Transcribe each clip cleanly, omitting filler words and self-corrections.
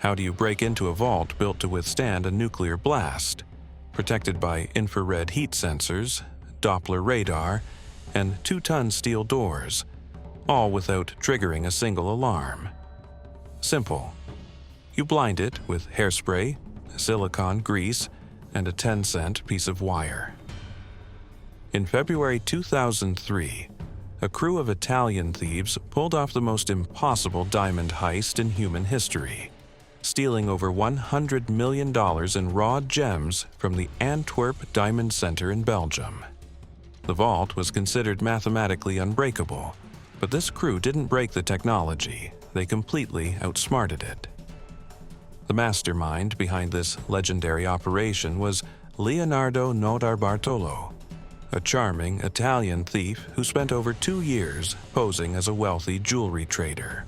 How do you break into a vault built to withstand a nuclear blast, protected by infrared heat sensors, Doppler radar, and 2-ton steel doors, all without triggering a single alarm? Simple. You blind it with hairspray, silicone grease, and a 10-cent piece of wire. In February 2003, a crew of Italian thieves pulled off the most impossible diamond heist in human history, stealing over $100 million in raw gems from the Antwerp Diamond Center in Belgium. The vault was considered mathematically unbreakable, but this crew didn't break the technology, they completely outsmarted it. The mastermind behind this legendary operation was Leonardo Notarbartolo, a charming Italian thief who spent over 2 years posing as a wealthy jewelry trader.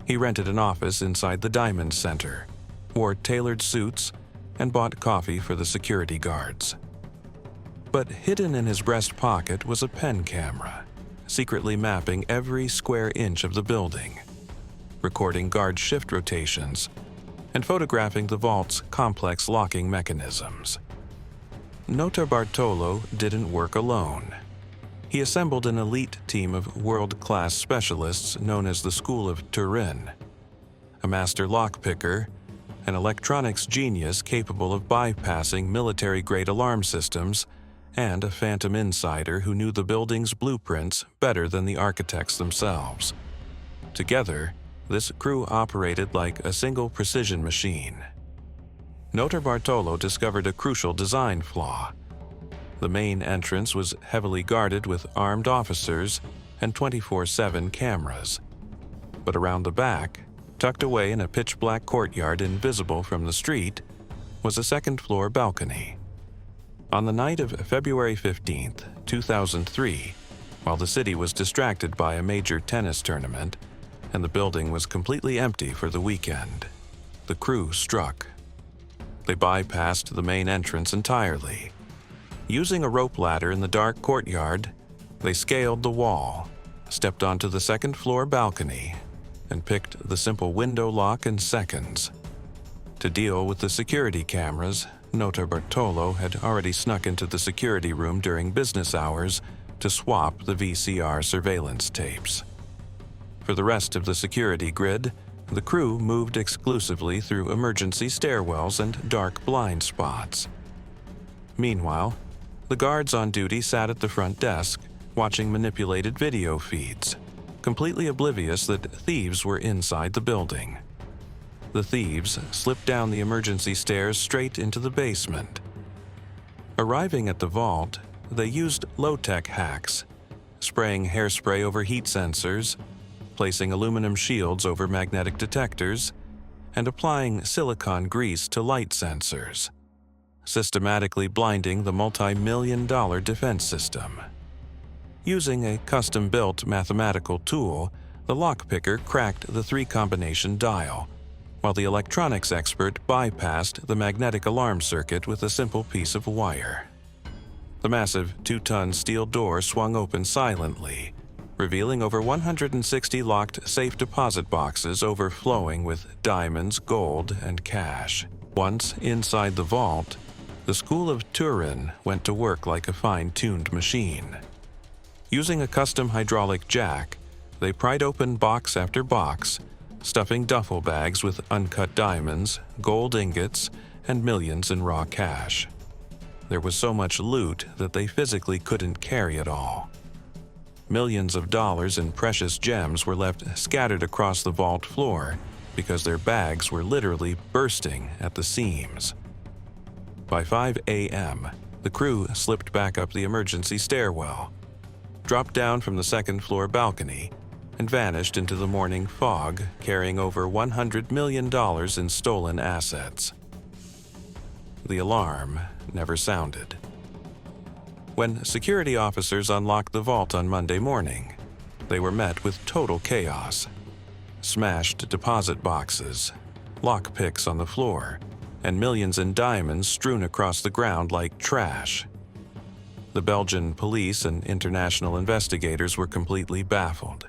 He rented an office inside the Diamond Center, wore tailored suits, and bought coffee for the security guards. But hidden in his breast pocket was a pen camera, secretly mapping every square inch of the building, recording guard shift rotations, and photographing the vault's complex locking mechanisms. Notarbartolo didn't work alone. He assembled an elite team of world-class specialists known as the School of Turin, a master lockpicker, an electronics genius capable of bypassing military-grade alarm systems, and a phantom insider who knew the building's blueprints better than the architects themselves. Together, this crew operated like a single precision machine. Notarbartolo discovered a crucial design flaw. The main entrance was heavily guarded with armed officers and 24/7 cameras. But around the back, tucked away in a pitch-black courtyard invisible from the street, was a second-floor balcony. On the night of February 15, 2003, while the city was distracted by a major tennis tournament and the building was completely empty for the weekend, the crew struck. They bypassed the main entrance entirely. Using a rope ladder in the dark courtyard, they scaled the wall, stepped onto the second-floor balcony, and picked the simple window lock in seconds. To deal with the security cameras, Notarbartolo had already snuck into the security room during business hours to swap the VCR surveillance tapes. For the rest of the security grid, the crew moved exclusively through emergency stairwells and dark blind spots. Meanwhile, the guards on duty sat at the front desk, watching manipulated video feeds, completely oblivious that thieves were inside the building. The thieves slipped down the emergency stairs straight into the basement. Arriving at the vault, they used low-tech hacks, spraying hairspray over heat sensors, placing aluminum shields over magnetic detectors, and applying silicone grease to light sensors, systematically blinding the multi-million-dollar defense system. Using a custom-built mathematical tool, the lockpicker cracked the 3-combination dial, while the electronics expert bypassed the magnetic alarm circuit with a simple piece of wire. The massive 2-ton steel door swung open silently, revealing over 160 locked safe deposit boxes overflowing with diamonds, gold, and cash. Once inside the vault, the School of Turin went to work like a fine-tuned machine. Using a custom hydraulic jack, they pried open box after box, stuffing duffel bags with uncut diamonds, gold ingots, and millions in raw cash. There was so much loot that they physically couldn't carry it all. Millions of dollars in precious gems were left scattered across the vault floor because their bags were literally bursting at the seams. By 5 a.m., the crew slipped back up the emergency stairwell, dropped down from the second-floor balcony, and vanished into the morning fog, carrying over $100 million in stolen assets. The alarm never sounded. When security officers unlocked the vault on Monday morning, they were met with total chaos. Smashed deposit boxes, lockpicks on the floor, and millions in diamonds strewn across the ground like trash. The Belgian police and international investigators were completely baffled.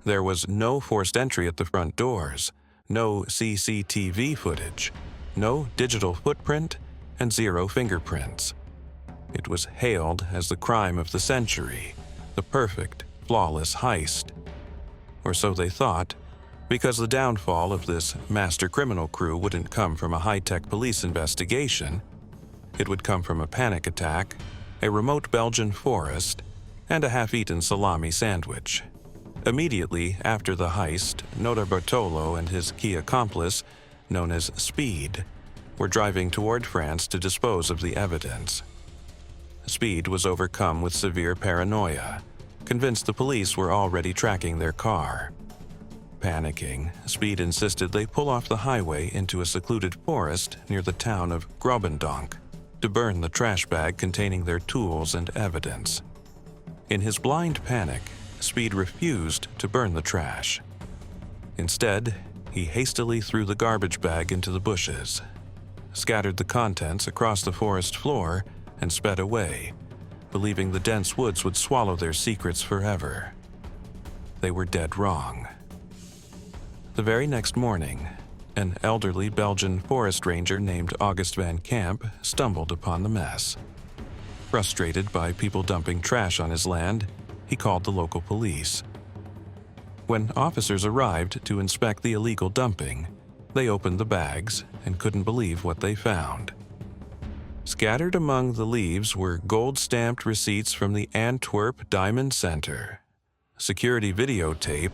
There was no forced entry at the front doors, no CCTV footage, no digital footprint, and 0 fingerprints. It was hailed as the crime of the century, the perfect, flawless heist. Or so they thought, because the downfall of this master criminal crew wouldn't come from a high-tech police investigation. It would come from a panic attack, a remote Belgian forest, and a half-eaten salami sandwich. Immediately after the heist, Notarbartolo and his key accomplice, known as Speed, were driving toward France to dispose of the evidence. Speed was overcome with severe paranoia, convinced the police were already tracking their car. Panicking, Speed insisted they pull off the highway into a secluded forest near the town of Grobendonk to burn the trash bag containing their tools and evidence. In his blind panic, Speed refused to burn the trash. Instead, he hastily threw the garbage bag into the bushes, scattered the contents across the forest floor, and sped away, believing the dense woods would swallow their secrets forever. They were dead wrong. The very next morning, an elderly Belgian forest ranger named August van Camp stumbled upon the mess. Frustrated by people dumping trash on his land, he called the local police. When officers arrived to inspect the illegal dumping, they opened the bags and couldn't believe what they found. Scattered among the leaves were gold-stamped receipts from the Antwerp Diamond Center, security videotape,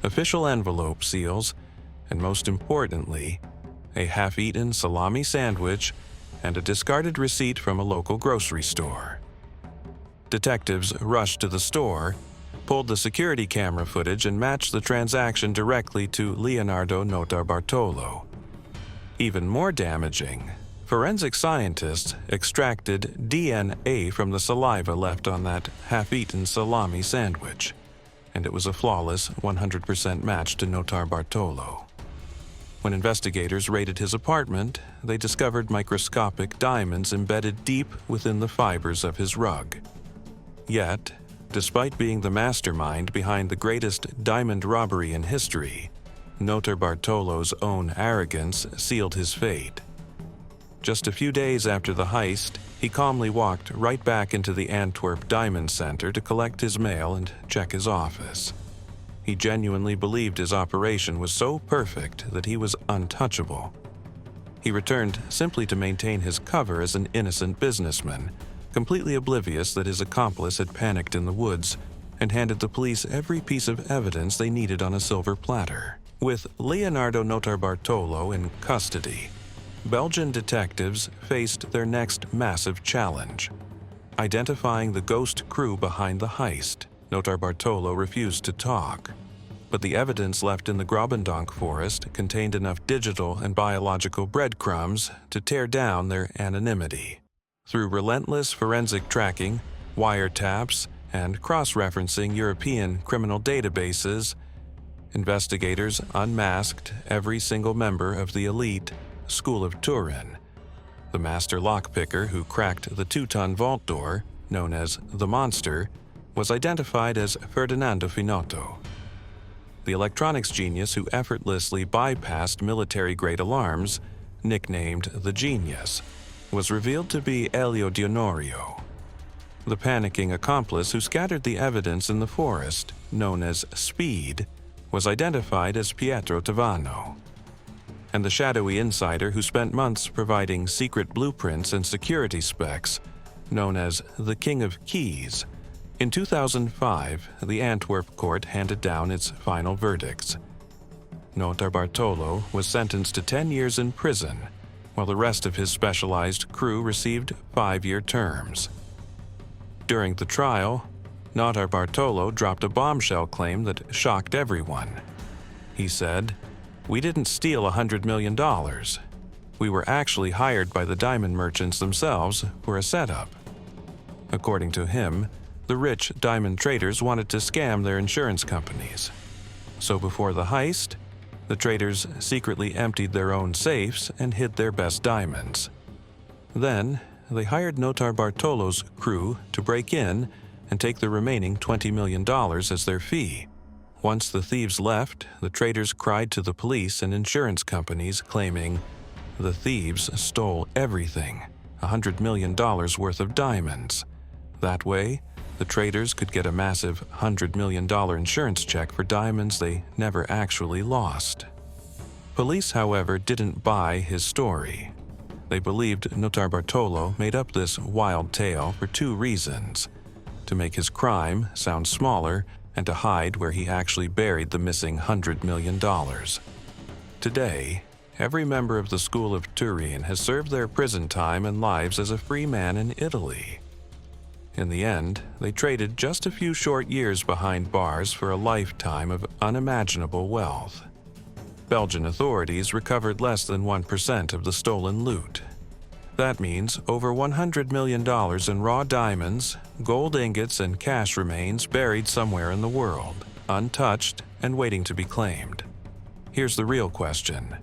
official envelope seals, and most importantly, a half-eaten salami sandwich and a discarded receipt from a local grocery store. Detectives rushed to the store, pulled the security camera footage, and matched the transaction directly to Leonardo Notarbartolo. Even more damaging, forensic scientists extracted DNA from the saliva left on that half-eaten salami sandwich, and it was a flawless 100% match to Notarbartolo. When investigators raided his apartment, they discovered microscopic diamonds embedded deep within the fibers of his rug. Yet, despite being the mastermind behind the greatest diamond robbery in history, Notarbartolo's own arrogance sealed his fate. Just a few days after the heist, he calmly walked right back into the Antwerp Diamond Center to collect his mail and check his office. He genuinely believed his operation was so perfect that he was untouchable. He returned simply to maintain his cover as an innocent businessman, completely oblivious that his accomplice had panicked in the woods and handed the police every piece of evidence they needed on a silver platter. With Leonardo Notarbartolo in custody, Belgian detectives faced their next massive challenge: identifying the ghost crew behind the heist. Notarbartolo refused to talk, but the evidence left in the Grobendonk forest contained enough digital and biological breadcrumbs to tear down their anonymity. Through relentless forensic tracking, wiretaps, and cross-referencing European criminal databases, investigators unmasked every single member of the elite School of Turin. The master lockpicker who cracked the 2-ton vault door, known as the Monster, was identified as Ferdinando Finotto. The electronics genius who effortlessly bypassed military-grade alarms, nicknamed the Genius, was revealed to be Elio Dionorio. The panicking accomplice who scattered the evidence in the forest, known as Speed, was identified as Pietro Tavano. And the shadowy insider who spent months providing secret blueprints and security specs, known as the King of Keys. In 2005, the Antwerp court handed down its final verdicts. Notarbartolo was sentenced to 10 years in prison, while the rest of his specialized crew received 5-year terms. During the trial, Notarbartolo dropped a bombshell claim that shocked everyone. He said, "We didn't steal $100 million. We were actually hired by the diamond merchants themselves for a setup." According to him, the rich diamond traders wanted to scam their insurance companies. So before the heist, the traders secretly emptied their own safes and hid their best diamonds. Then, they hired Notarbartolo's crew to break in and take the remaining $20 million as their fee, Once the thieves left, the traders cried to the police and insurance companies, claiming the thieves stole everything, $100 million worth of diamonds. That way, the traders could get a massive $100 million insurance check for diamonds they never actually lost. Police, however, didn't buy his story. They believed Notarbartolo made up this wild tale for two reasons: to make his crime sound smaller and to hide where he actually buried the missing $100 million. Today, every member of the School of Turin has served their prison time and lives as a free man in Italy. In the end, they traded just a few short years behind bars for a lifetime of unimaginable wealth. Belgian authorities recovered less than 1% of the stolen loot. That means over $100 million in raw diamonds, gold ingots, and cash remains buried somewhere in the world, untouched and waiting to be claimed. Here's the real question.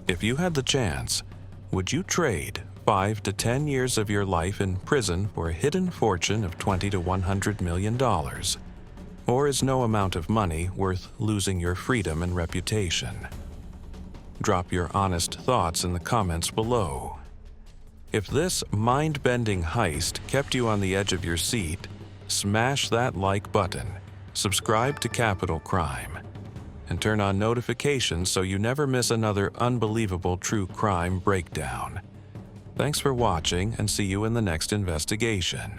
If you had the chance, would you trade 5 to 10 years of your life in prison for a hidden fortune of $20 to $100 million? Or is no amount of money worth losing your freedom and reputation? Drop your honest thoughts in the comments below. If this mind-bending heist kept you on the edge of your seat, smash that like button, subscribe to Capital Crime, and turn on notifications so you never miss another unbelievable true crime breakdown. Thanks for watching, and see you in the next investigation.